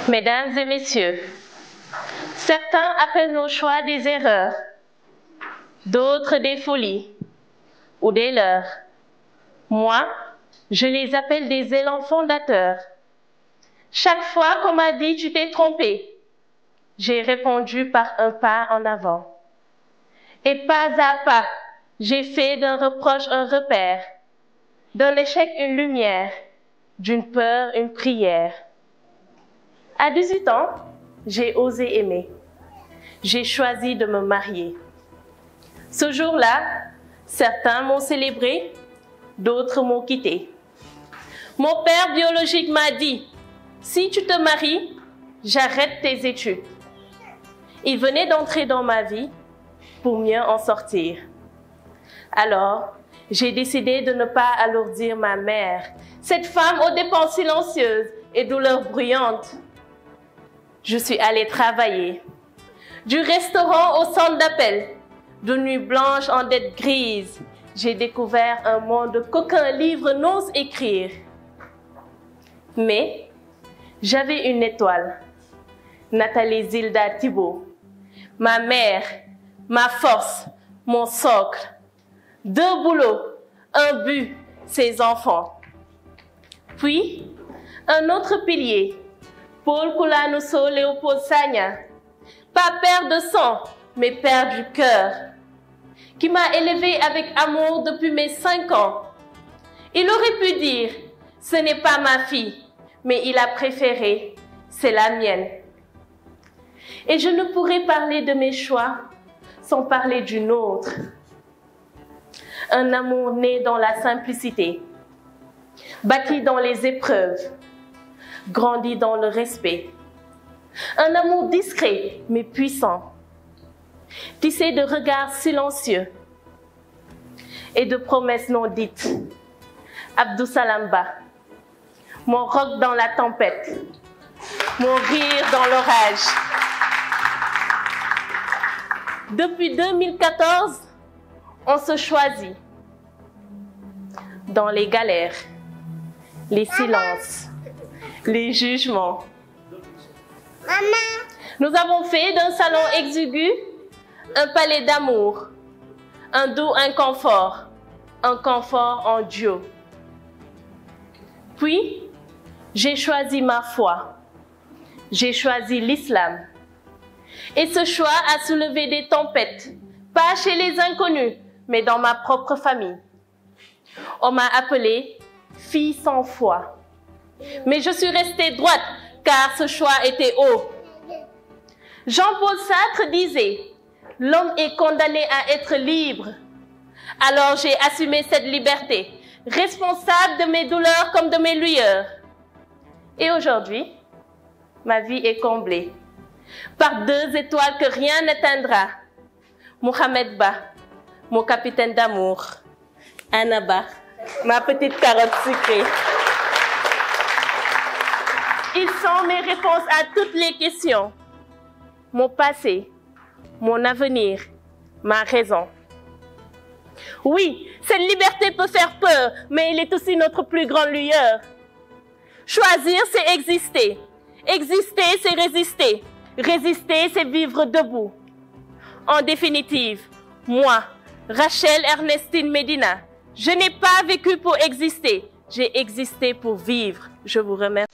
Mesdames et messieurs, certains appellent nos choix des erreurs, d'autres des folies ou des leurres. Moi, je les appelle des élans fondateurs. Chaque fois qu'on m'a dit « tu t'es trompé », j'ai répondu par un pas en avant. Et pas à pas, j'ai fait d'un reproche un repère, d'un échec une lumière, d'une peur une prière. À 18 ans, j'ai osé aimer. J'ai choisi de me marier. Ce jour-là, certains m'ont célébré, d'autres m'ont quitté. Mon père biologique m'a dit « si tu te maries, j'arrête tes études ». Il venait d'entrer dans ma vie pour mieux en sortir. Alors, j'ai décidé de ne pas alourdir ma mère, cette femme aux dépenses silencieuses et douleurs bruyantes. Je suis allée travailler, du restaurant au centre d'appel, de nuit blanche en dette grise. J'ai découvert un monde qu'aucun livre n'ose écrire. Mais j'avais une étoile, Nathalie Zilda Thibault, ma mère, ma force, mon socle. 2 boulots, un but, ses enfants. Puis, un autre pilier, Paul Koulanuso Léopold Sagna, pas père de sang, mais père du cœur, qui m'a élevée avec amour depuis mes 5 ans. Il aurait pu dire, ce n'est pas ma fille, mais il a préféré, c'est la mienne. Et je ne pourrais parler de mes choix sans parler d'une autre. Un amour né dans la simplicité, bâti dans les épreuves, grandi dans le respect. Un amour discret mais puissant, tissé de regards silencieux et de promesses non dites. Abdou Salam Ba, mon roc dans la tempête, mon rire dans l'orage. Depuis 2014, on se choisit dans les galères, les silences, les jugements. Nous avons fait d'un salon exigu un palais d'amour, un doux inconfort, un confort en duo. Puis, j'ai choisi ma foi, j'ai choisi l'islam. Et ce choix a soulevé des tempêtes, pas chez les inconnus, mais dans ma propre famille. On m'a appelée fille sans foi. Mais je suis restée droite, car ce choix était haut. Jean-Paul Sartre disait, l'homme est condamné à être libre. Alors j'ai assumé cette liberté, responsable de mes douleurs comme de mes lueurs. Et aujourd'hui, ma vie est comblée par 2 étoiles que rien n'éteindra. Mohamed Ba, mon capitaine d'amour. Anna Ba, ma petite carotte sucrée. Ils sont mes réponses à toutes les questions. Mon passé, mon avenir, ma raison. Oui, cette liberté peut faire peur, mais elle est aussi notre plus grande lueur. Choisir, c'est exister. Exister, c'est résister. Résister, c'est vivre debout. En définitive, moi, Rachel Ernestine Medina, je n'ai pas vécu pour exister. J'ai existé pour vivre. Je vous remercie.